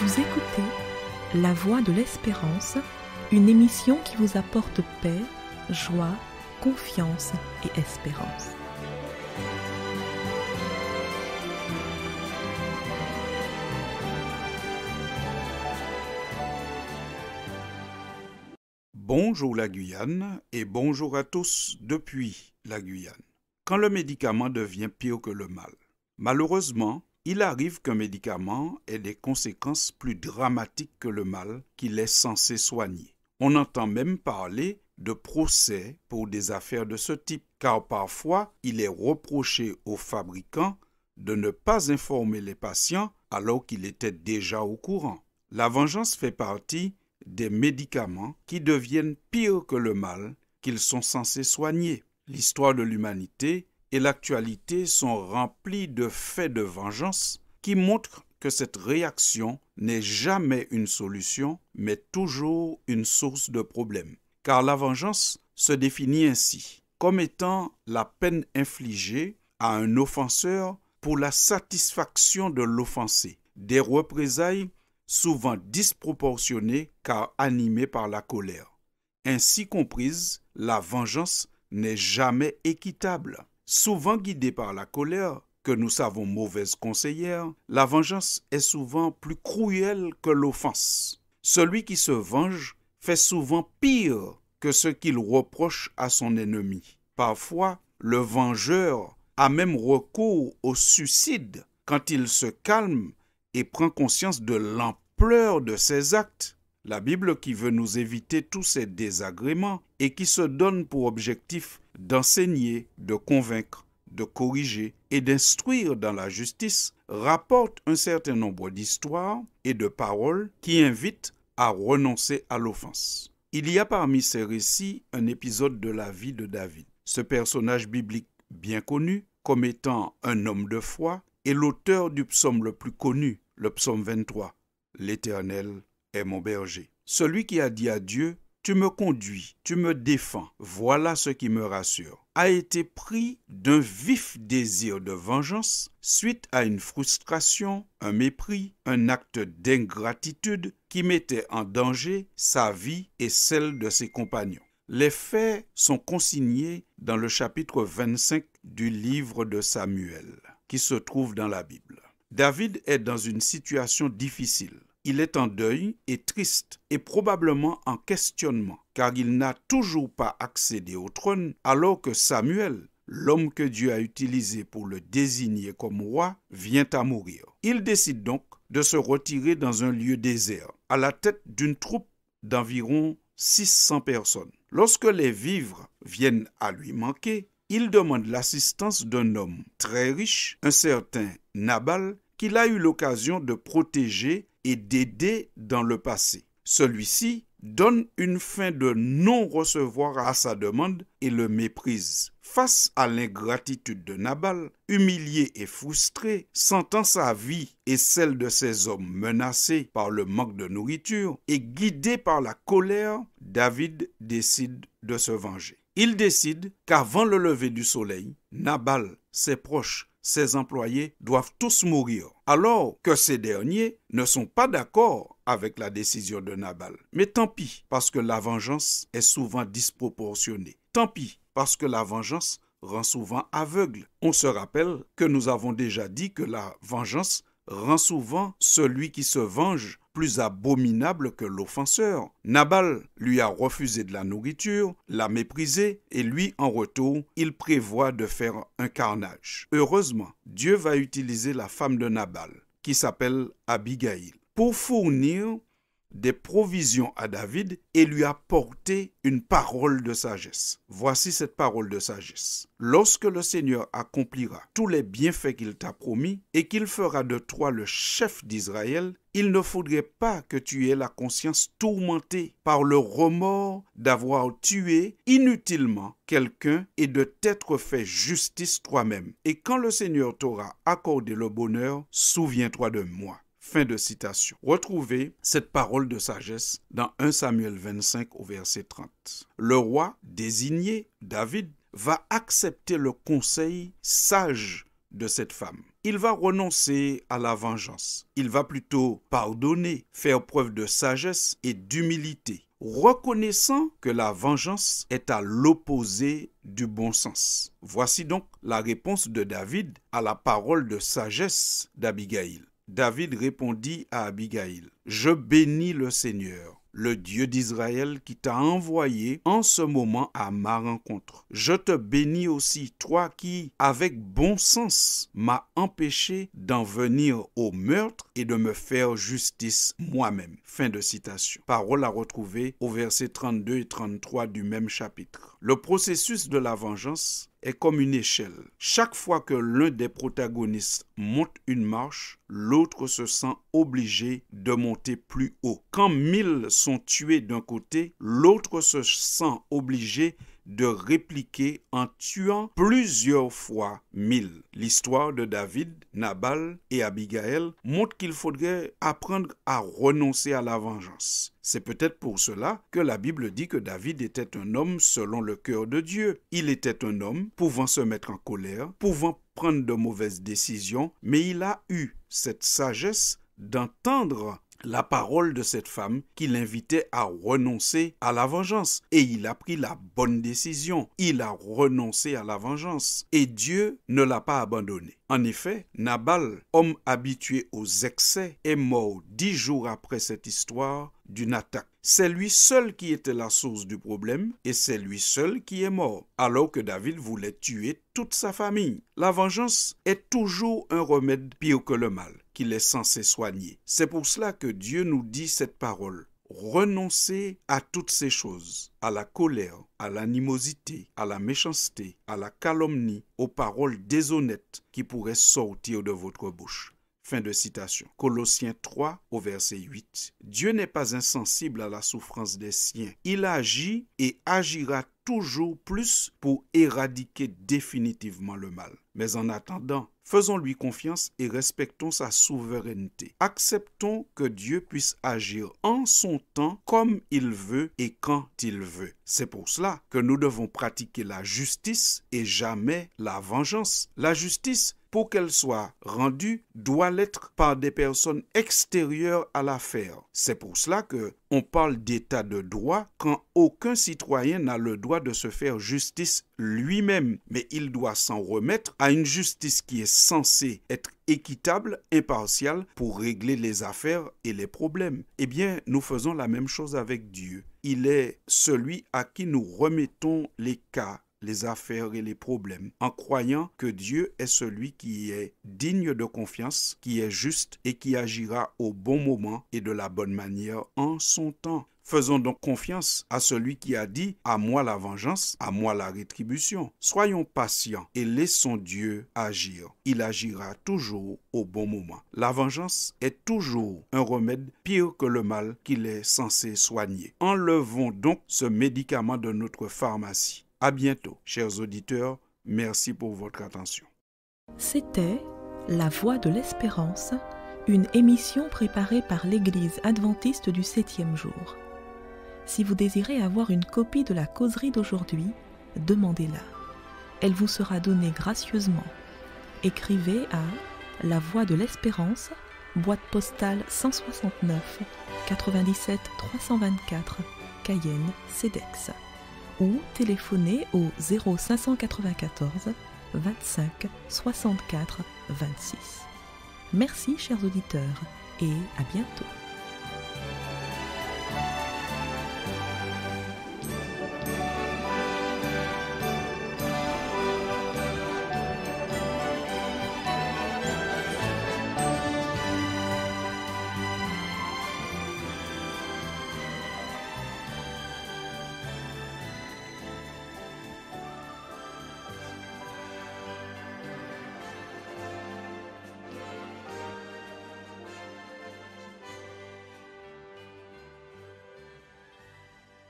Vous écoutez La Voix de l'Espérance, une émission qui vous apporte paix, joie, confiance et espérance. Bonjour la Guyane et bonjour à tous depuis la Guyane. Quand le médicament devient pire que le mal, malheureusement, il arrive qu'un médicament ait des conséquences plus dramatiques que le mal qu'il est censé soigner. On entend même parler de procès pour des affaires de ce type, car parfois il est reproché aux fabricants de ne pas informer les patients alors qu'il était déjà au courant. La vengeance fait partie des médicaments qui deviennent pires que le mal qu'ils sont censés soigner. L'histoire de l'humanité et l'actualité sont remplies de faits de vengeance qui montrent que cette réaction n'est jamais une solution, mais toujours une source de problème. Car la vengeance se définit ainsi, comme étant la peine infligée à un offenseur pour la satisfaction de l'offensé, des représailles souvent disproportionnées car animées par la colère. Ainsi comprise, la vengeance n'est jamais équitable. Souvent guidée par la colère, que nous savons mauvaise conseillère, la vengeance est souvent plus cruelle que l'offense. Celui qui se venge fait souvent pire que ce qu'il reproche à son ennemi. Parfois, le vengeur a même recours au suicide quand il se calme et prend conscience de l'ampleur de ses actes. La Bible, qui veut nous éviter tous ces désagréments et qui se donne pour objectif d'enseigner, de convaincre, de corriger et d'instruire dans la justice, rapporte un certain nombre d'histoires et de paroles qui invitent à renoncer à l'offense. Il y a parmi ces récits un épisode de la vie de David. Ce personnage biblique bien connu comme étant un homme de foi est l'auteur du psaume le plus connu, le psaume 23. « L'Éternel est mon berger. » Celui qui a dit à Dieu, « Tu me conduis, tu me défends, voilà ce qui me rassure », a été pris d'un vif désir de vengeance suite à une frustration, un mépris, un acte d'ingratitude qui mettait en danger sa vie et celle de ses compagnons. Les faits sont consignés dans le chapitre 25 du livre de Samuel, qui se trouve dans la Bible. David est dans une situation difficile. Il est en deuil et triste et probablement en questionnement, car il n'a toujours pas accédé au trône alors que Samuel, l'homme que Dieu a utilisé pour le désigner comme roi, vient à mourir. Il décide donc de se retirer dans un lieu désert, à la tête d'une troupe d'environ 600 personnes. Lorsque les vivres viennent à lui manquer, il demande l'assistance d'un homme très riche, un certain Nabal, qu'il a eu l'occasion de protéger et d'aider dans le passé. Celui-ci donne une fin de non-recevoir à sa demande et le méprise. Face à l'ingratitude de Nabal, humilié et frustré, sentant sa vie et celle de ses hommes menacées par le manque de nourriture et guidé par la colère, David décide de se venger. Il décide qu'avant le lever du soleil, Nabal, ses proches, ses employés doivent tous mourir, alors que ces derniers ne sont pas d'accord avec la décision de Nabal. Mais tant pis, parce que la vengeance est souvent disproportionnée. Tant pis, parce que la vengeance rend souvent aveugle. On se rappelle que nous avons déjà dit que la vengeance rend souvent celui qui se venge plus abominable que l'offenseur. Nabal lui a refusé de la nourriture, l'a méprisé, et lui, en retour, il prévoit de faire un carnage. Heureusement, Dieu va utiliser la femme de Nabal, qui s'appelle Abigail, pour fournir des provisions à David et lui apporter une parole de sagesse. Voici cette parole de sagesse. Lorsque le Seigneur accomplira tous les bienfaits qu'il t'a promis et qu'il fera de toi le chef d'Israël, il ne faudrait pas que tu aies la conscience tourmentée par le remords d'avoir tué inutilement quelqu'un et de t'être fait justice toi-même. Et quand le Seigneur t'aura accordé le bonheur, souviens-toi de moi. Fin de citation. Retrouvez cette parole de sagesse dans 1 Samuel 25 au verset 30. Le roi désigné, David, va accepter le conseil sage de cette femme. il va renoncer à la vengeance. Il va plutôt pardonner, faire preuve de sagesse et d'humilité, reconnaissant que la vengeance est à l'opposé du bon sens. Voici donc la réponse de David à la parole de sagesse d'Abigaïl. David répondit à Abigaïl: « Je bénis le Seigneur, le Dieu d'Israël qui t'a envoyé en ce moment à ma rencontre. Je te bénis aussi, toi qui, avec bon sens, m'as empêché d'en venir au meurtre et de me faire justice moi-même. » Fin de citation. Parole à retrouver au verset 32 et 33 du même chapitre. Le processus de la vengeance est comme une échelle. Chaque fois que l'un des protagonistes monte une marche, l'autre se sent obligé de monter plus haut. Quand 1000 sont tués d'un côté, l'autre se sent obligé de répliquer en tuant plusieurs fois 1000. L'histoire de David, Nabal et Abigaël montre qu'il faudrait apprendre à renoncer à la vengeance. C'est peut-être pour cela que la Bible dit que David était un homme selon le cœur de Dieu. Il était un homme pouvant se mettre en colère, pouvant prendre de mauvaises décisions, mais il a eu cette sagesse d'entendre la parole de cette femme qui l'invitait à renoncer à la vengeance. Et il a pris la bonne décision. Il a renoncé à la vengeance. Et Dieu ne l'a pas abandonné. En effet, Nabal, homme habitué aux excès, est mort 10 jours après cette histoire d'une attaque. C'est lui seul qui était la source du problème et c'est lui seul qui est mort, alors que David voulait tuer toute sa famille. La vengeance est toujours un remède pire que le mal, qu'il est censé soigner. C'est pour cela que Dieu nous dit cette parole. Renoncez à toutes ces choses, à la colère, à l'animosité, à la méchanceté, à la calomnie, aux paroles déshonnêtes qui pourraient sortir de votre bouche. Fin de citation. Colossiens 3 au verset 8. Dieu n'est pas insensible à la souffrance des siens. Il agit et agira toujours plus pour éradiquer définitivement le mal. Mais en attendant, faisons-lui confiance et respectons sa souveraineté. Acceptons que Dieu puisse agir en son temps comme il veut et quand il veut. C'est pour cela que nous devons pratiquer la justice et jamais la vengeance. La justice, pour qu'elle soit rendue, doit l'être par des personnes extérieures à l'affaire. C'est pour cela que on parle d'état de droit quand aucun citoyen n'a le droit de se faire justice lui-même, mais il doit s'en remettre à une justice qui est censée être équitable, impartiale pour régler les affaires et les problèmes. Eh bien, nous faisons la même chose avec Dieu. Il est celui à qui nous remettons les cas, les affaires et les problèmes, en croyant que Dieu est celui qui est digne de confiance, qui est juste et qui agira au bon moment et de la bonne manière en son temps. Faisons donc confiance à celui qui a dit « À moi la vengeance, à moi la rétribution ». Soyons patients et laissons Dieu agir. Il agira toujours au bon moment. La vengeance est toujours un remède pire que le mal qu'il est censé soigner. Enlevons donc ce médicament de notre pharmacie. À bientôt, chers auditeurs. Merci pour votre attention. C'était La Voix de l'Espérance, une émission préparée par l'Église adventiste du 7e jour. Si vous désirez avoir une copie de la causerie d'aujourd'hui, demandez-la. Elle vous sera donnée gracieusement. Écrivez à La Voix de l'Espérance, boîte postale 169 97 324, Cayenne, CEDEX. Ou téléphonez au 0594 25 64 26. Merci chers auditeurs et à bientôt.